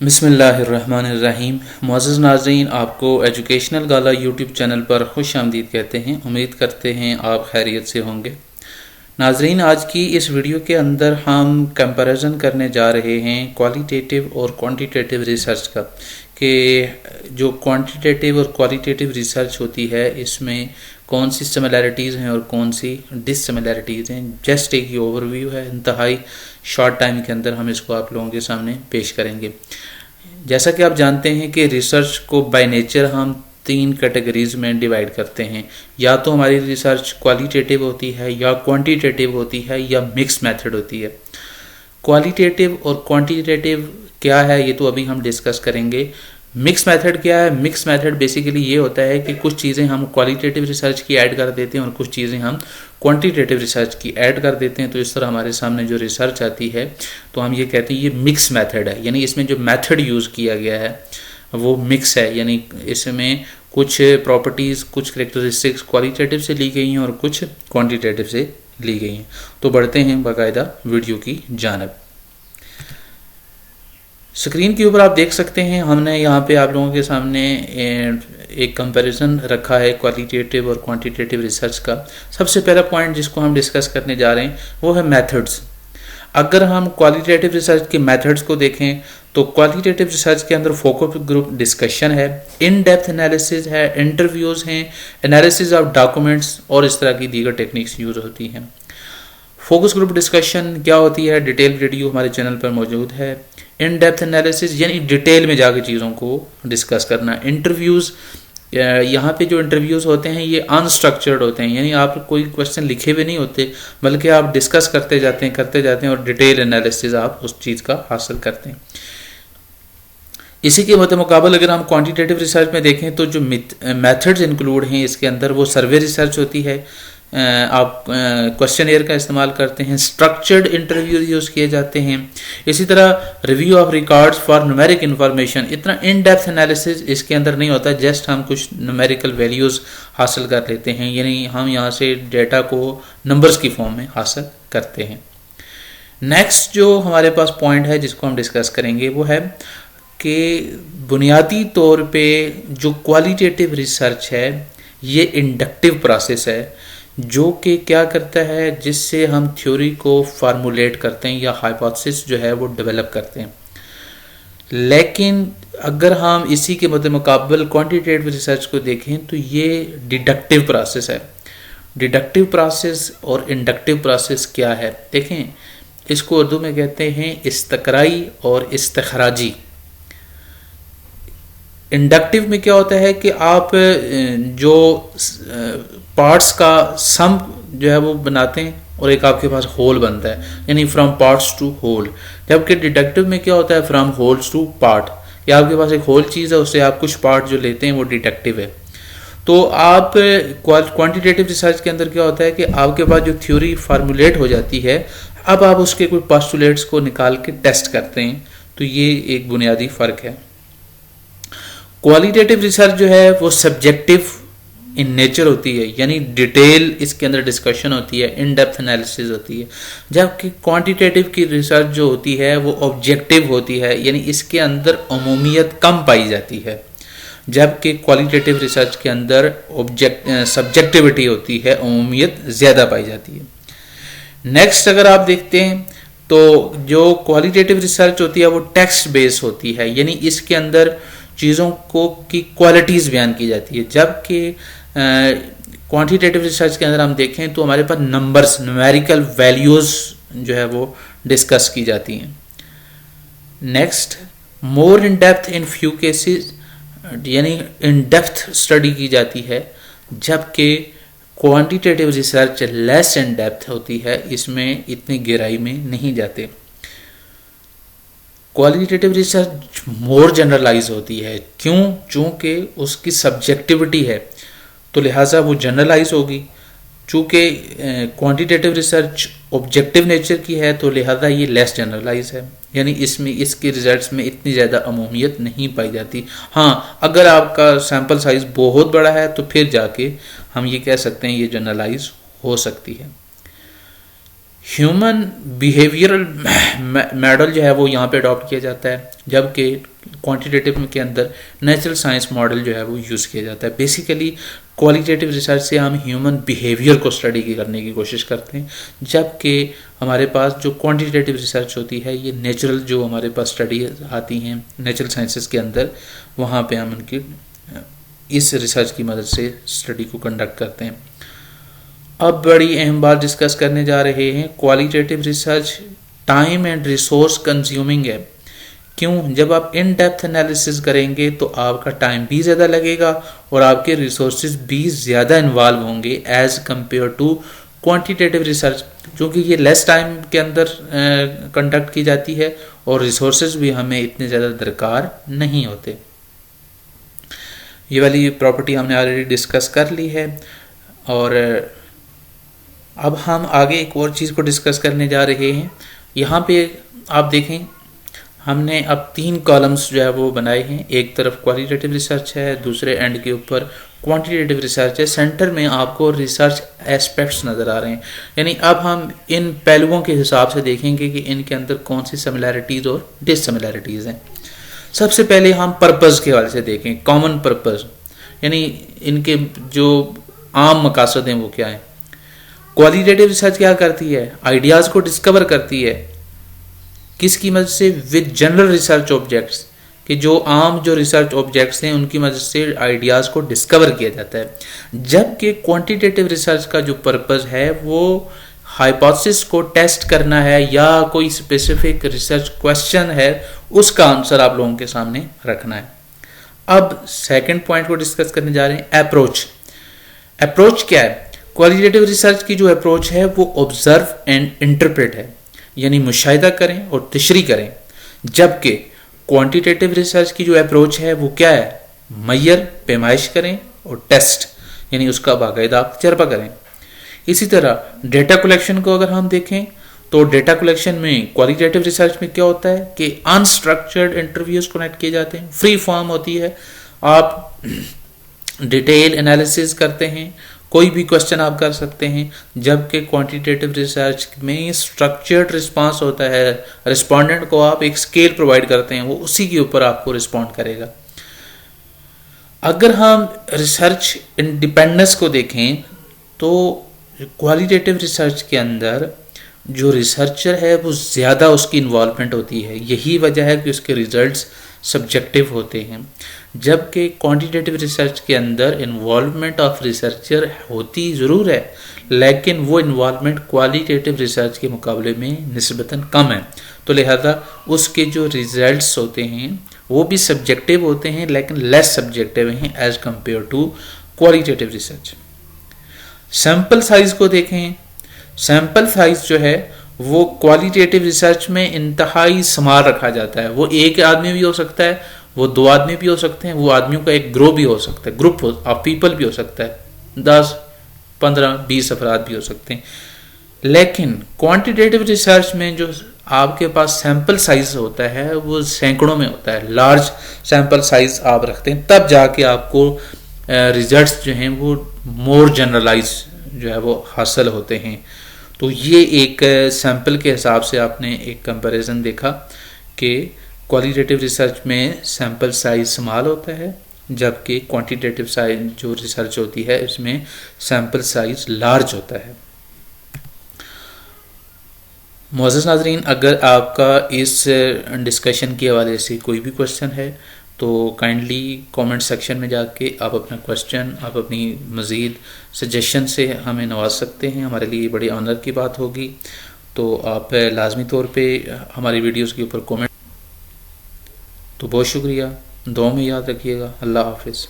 बिस्मिल्लाहिर्रहमानिर्रहीम। मुअज़्ज़ज़ नाज़रीन, आपको एजुकेशनल गाला यूट्यूब चैनल पर खुश आमदीद कहते हैं। उम्मीद करते हैं आप खैरियत से होंगे। नाज़रीन, आज की इस वीडियो के अंदर हम कंपैरिजन करने जा रहे हैं क्वालिटेटिव और क्वांटिटेटिव रिसर्च का, कि जो क्वांटिटेटिव और क्वालिटेटिव रिसर्च होती है इसमें कौन सी सिमिलैरिटीज़ हैं और कौन सी डिससिमिलैरिटीज़ हैं। जस्ट एक ये ओवरव्यू है, इंतहाई शॉर्ट टाइम के अंदर हम इसको आप लोगों के सामने पेश करेंगे। जैसा कि आप जानते हैं कि रिसर्च को बाय नेचर हम 3 कैटेगरीज में डिवाइड करते हैं। या तो हमारी रिसर्च क्वालिटेटिव होती है, या क्वांटिटेटिव होती है, या मिक्स मेथड होती है। क्वालिटेटिव और क्वांटिटेटिव क्या है ये तो अभी हम डिस्कस करेंगे। मिक्स मेथड क्या है? मिक्स मेथड बेसिकली ये होता है कि कुछ चीज़ें हम क्वालिटेटिव रिसर्च की ऐड कर देते हैं और कुछ चीज़ें हम क्वांटिटेटिव रिसर्च की ऐड कर देते हैं। तो इस तरह हमारे सामने जो रिसर्च आती है तो हम ये कहते हैं ये मिक्स मेथड है, यानी इसमें जो मेथड यूज़ किया गया है वो मिक्स है, यानी इसमें कुछ प्रॉपर्टीज़, कुछ करेक्टरिस्टिक्स क्वालिटेटिव से ली गई हैं और कुछ क्वांटिटेटिव से ली गई हैं। तो बढ़ते हैं बाकायदा वीडियो की जानिब। स्क्रीन के ऊपर आप देख सकते हैं, हमने यहाँ पे आप लोगों के सामने एक कंपैरिजन रखा है क्वालिटेटिव और क्वांटिटेटिव रिसर्च का। सबसे पहला पॉइंट जिसको हम डिस्कस करने जा रहे हैं वो है मेथड्स। अगर हम क्वालिटेटिव रिसर्च के मेथड्स को देखें तो क्वालिटेटिव रिसर्च के अंदर फोकस ग्रुप डिस्कशन है, इन डेप्थ एनालिसिस है, इंटरव्यूज़ हैं, एनालिसिस ऑफ डॉक्यूमेंट्स और इस तरह की दीगर टेक्निक्स यूज़ होती हैं। फोकस ग्रुप डिस्कशन क्या होती है? डिटेल वीडियो हमारे चैनल पर मौजूद है। इन डेप्थ एनालिसिस यानी डिटेल में जाकर चीज़ों को डिस्कस करना। इंटरव्यूज़, यहाँ पे जो इंटरव्यूज़ होते हैं ये अनस्ट्रक्चर्ड होते हैं, यानी आप कोई क्वेश्चन लिखे हुए नहीं होते बल्कि आप डिस्कस करते जाते हैं और डिटेल एनालिसिस आप उस चीज़ का हासिल करते हैं। इसी के मुकाबले अगर हम क्वांटिटेटिव रिसर्च में देखें तो जो मेथड्स इंक्लूड हैं इसके अंदर वो सर्वे रिसर्च होती है, आप क्वेश्चन एयर का इस्तेमाल करते हैं, स्ट्रक्चर्ड इंटरव्यू यूज़ किए जाते हैं। इसी तरह review of records for numeric information, इतना इन डेप्थ एनालिसिस इसके अंदर नहीं होता, जस्ट हम कुछ न्यूमेरिकल वैल्यूज़ हासिल कर लेते हैं, यानी हम यहाँ से डेटा को नंबर्स की फॉर्म में हासिल करते हैं। नेक्स्ट जो हमारे पास पॉइंट है जिसको हम डिस्कस करेंगे वो है कि बुनियादी तौर पे जो क्वालिटेटिव रिसर्च है ये इंडक्टिव प्रोसेस है, जो कि क्या करता है, जिससे हम थ्योरी को फार्मूलेट करते हैं या हाइपोथेसिस जो है वो डेवलप करते हैं। लेकिन अगर हम इसी के मुकाबले क्वांटिटेटिव रिसर्च को देखें तो ये डिडक्टिव प्रोसेस है। डिडक्टिव प्रोसेस और इंडक्टिव प्रोसेस क्या है देखें, इसको उर्दू में कहते हैं इस्तकराई और इस्तखराजी। इंडक्टिव में क्या होता है कि आप जो पार्ट्स का सम जो है वो बनाते हैं और एक आपके पास होल बनता है, यानी फ्रॉम पार्ट्स टू होल। जबकि डिडक्टिव में क्या होता है, फ्रॉम होल्स टू पार्ट, या आपके पास एक होल चीज़ है उससे आप कुछ पार्ट जो लेते हैं वो डिडक्टिव है। तो आप क्वांटिटेटिव रिसर्च के अंदर क्या होता है कि आपके पास जो थ्योरी फार्मूलेट हो जाती है, अब आप उसके कोई पोस्टुलेट्स को निकाल के टेस्ट करते हैं। तो ये एक बुनियादी फ़र्क है। क्वालिटेटिव रिसर्च जो है वो सब्जेक्टिव इन नेचर होती है, यानी डिटेल इसके अंदर डिस्कशन होती है, इन डेप्थ एनालिसिस होती है। जबकि क्वांटिटेटिव की रिसर्च जो होती है वो ऑब्जेक्टिव होती है, यानी इसके अंदर अमूमियत कम पाई जाती है। जबकि क्वालिटेटिव रिसर्च के अंदर सब्जेक्टिविटी होती है, अमूमियत ज़्यादा पाई जाती है। नेक्स्ट अगर आप देखते हैं तो जो क्वालिटेटिव रिसर्च होती है वो टेक्स्ट बेस्ड होती है, यानी इसके अंदर चीज़ों को की क्वालिटीज़ बयान की जाती है। जबकि क्वांटिटेटिव रिसर्च के अंदर हम देखें तो हमारे पास नंबर्स, न्यूमेरिकल वैल्यूज़ जो है वो डिस्कस की जाती हैं। Next, more in depth in few cases, यानी इन डेप्थ स्टडी की जाती है। जबकि quantitative research less in depth होती है, इसमें इतनी गहराई में नहीं जाते। क्वालिटेटिव रिसर्च मोर जनरलाइज होती है, क्यों? चूँकि उसकी सब्जेक्टिविटी है तो लिहाजा वो जनरलाइज होगी। चूँकि क्वांटिटेटिव रिसर्च ऑब्जेक्टिव नेचर की है तो लिहाजा ये लेस जनरलाइज है, यानी इसमें इसके रिजल्ट्स में इतनी ज़्यादा अमूमियत नहीं पाई जाती। हाँ, अगर आपका सैम्पल साइज बहुत बड़ा है तो फिर जाके हम ये कह सकते हैं ये जनरलाइज हो सकती है। ह्यूमन बिहेवियरल मॉडल जो है वो यहाँ पे अडॉप्ट किया जाता है, जबकि क्वांटिटेटिव के अंदर नेचुरल साइंस मॉडल जो है वो यूज़ किया जाता है। बेसिकली क्वालिटेटिव रिसर्च से हम ह्यूमन बिहेवियर को स्टडी करने की कोशिश करते हैं, जबकि हमारे पास जो क्वांटिटेटिव रिसर्च होती है ये नेचुरल जो हमारे पास स्टडी आती हैं नेचुरल साइंसेस के अंदर, वहाँ पे हम उनकी इस रिसर्च की मदद से स्टडी को कंडक्ट करते हैं। अब बड़ी अहम बात डिस्कस करने जा रहे हैं, qualitative research time and resource consuming है। क्यों? जब आप इन डेप्थ एनालिसिस करेंगे तो आपका टाइम भी ज़्यादा लगेगा और आपके रिसोर्सेज भी ज़्यादा इन्वॉल्व होंगे as compare to quantitative research, क्योंकि ये लेस टाइम के अंदर कंडक्ट की जाती है और रिसोर्सेज भी हमें इतने ज़्यादा दरकार नहीं होते। ये वाली प्रॉपर्टी हमने ऑलरेडी डिस्कस कर ली है। और अब हम आगे एक और चीज़ को डिस्कस करने जा रहे हैं। यहाँ पे आप देखें हमने अब 3 कॉलम्स जो है वो बनाए हैं, एक तरफ क्वालिटेटिव रिसर्च है, दूसरे एंड के ऊपर क्वांटिटेटिव रिसर्च है, सेंटर में आपको रिसर्च एस्पेक्ट्स नज़र आ रहे हैं। यानी अब हम इन पहलुओं के हिसाब से देखेंगे कि इनके अंदर कौन सी सिमिलैरिटीज़ और डिससिमिलैरिटीज़ हैं। सबसे पहले हम पर्पज़ के हवाले से देखें, कॉमन पर्पज़, यानी इनके जो आम मकासद हैं वो क्या हैं। क्वालिटेटिव रिसर्च क्या करती है? आइडियाज़ को डिस्कवर करती है, किसकी मदद से? विद जनरल रिसर्च ऑब्जेक्ट्स, कि जो आम जो रिसर्च ऑब्जेक्ट्स हैं उनकी मदद से आइडियाज़ को डिस्कवर किया जाता है। जबकि क्वांटिटेटिव रिसर्च का जो पर्पज़ है वो हाइपोथेसिस को टेस्ट करना है या कोई स्पेसिफिक रिसर्च क्वेश्चन है उसका आंसर आप लोगों के सामने रखना है। अब सेकंड पॉइंट को डिस्कस करने जा रहे हैं, अप्रोच। अप्रोच क्या है? क्वालिटेटिव रिसर्च की जो अप्रोच है वो ऑब्जर्व एंड इंटरप्रेट है, यानी मुशाहिदा करें और तशरीह करें। जबकि क्वांटिटेटिव रिसर्च की जो अप्रोच है वो क्या है? मय्यर, पैमाइश करें और टेस्ट, यानी उसका बाकायदा तजर्बा करें। इसी तरह डेटा कलेक्शन को अगर हम देखें तो डेटा कलेक्शन में क्वालिटेटिव रिसर्च में क्या होता है कि अनस्ट्रक्चर्ड इंटरव्यूज कनेक्ट किए जाते हैं, फ्री फॉर्म होती है, आप डिटेल एनालिसिस करते हैं, कोई भी क्वेश्चन आप कर सकते हैं। जबकि क्वांटिटेटिव रिसर्च में स्ट्रक्चर्ड रिस्पांस होता है, रिस्पोंडेंट को आप एक स्केल प्रोवाइड करते हैं, वो उसी के ऊपर आपको रिस्पॉन्ड करेगा। अगर हम रिसर्च इंडिपेंडेंस को देखें तो क्वालिटेटिव रिसर्च के अंदर जो रिसर्चर है वो ज़्यादा उसकी इन्वॉल्वमेंट होती है, यही वजह है कि उसके रिजल्ट्स सब्जेक्टिव होते हैं। जबकि क्वांटिटेटिव रिसर्च के अंदर इन्वॉल्वमेंट ऑफ रिसर्चर होती ज़रूर है, लेकिन वो इन्वॉल्वमेंट क्वालिटेटिव रिसर्च के मुकाबले में निस्बतन कम है। तो लिहाजा उसके जो रिजल्ट्स होते हैं वो भी सब्जेक्टिव होते हैं, लेकिन लेस सब्जेक्टिव हैं as compare to qualitative research. Sample size को देखें, सैंपल साइज जो है वो क्वालिटेटिव रिसर्च में इंतहाई समार रखा जाता है। वो एक आदमी भी हो सकता है, वो 2 आदमी भी हो सकते हैं, वो आदमियों का एक ग्रुप भी हो सकता है, ग्रुप ऑफ पीपल भी हो सकता है, 10, 15, 20 अफराद भी हो सकते हैं। लेकिन क्वांटिटेटिव रिसर्च में जो आपके पास सैंपल साइज होता है वो सैकड़ों में होता है, लार्ज सैंपल साइज आप रखते हैं, तब जाके आपको रिजल्ट्स जो हैं वो मोर जनरलाइज जो है वो हासिल होते हैं। तो ये एक सैंपल के हिसाब से आपने एक कंपैरिजन देखा कि क्वालिटेटिव रिसर्च में सैंपल साइज स्मॉल होता है, जबकि क्वांटिटेटिव साइज जो रिसर्च होती है इसमें सैंपल साइज लार्ज होता है। मोअज़्ज़ज़ नाज़रीन, अगर आपका इस डिस्कशन के हवाले से कोई भी क्वेश्चन है तो काइंडली कमेंट सेक्शन में जाके आप अपना क्वेश्चन, आप अपनी मज़ीद सजेशन से हमें नवाज सकते हैं। हमारे लिए बड़ी ऑनर की बात होगी। तो आप लाजमी तौर पे हमारी वीडियोस के ऊपर कमेंट। तो बहुत शुक्रिया, दुआ में याद रखिएगा। अल्लाह हाफिज़।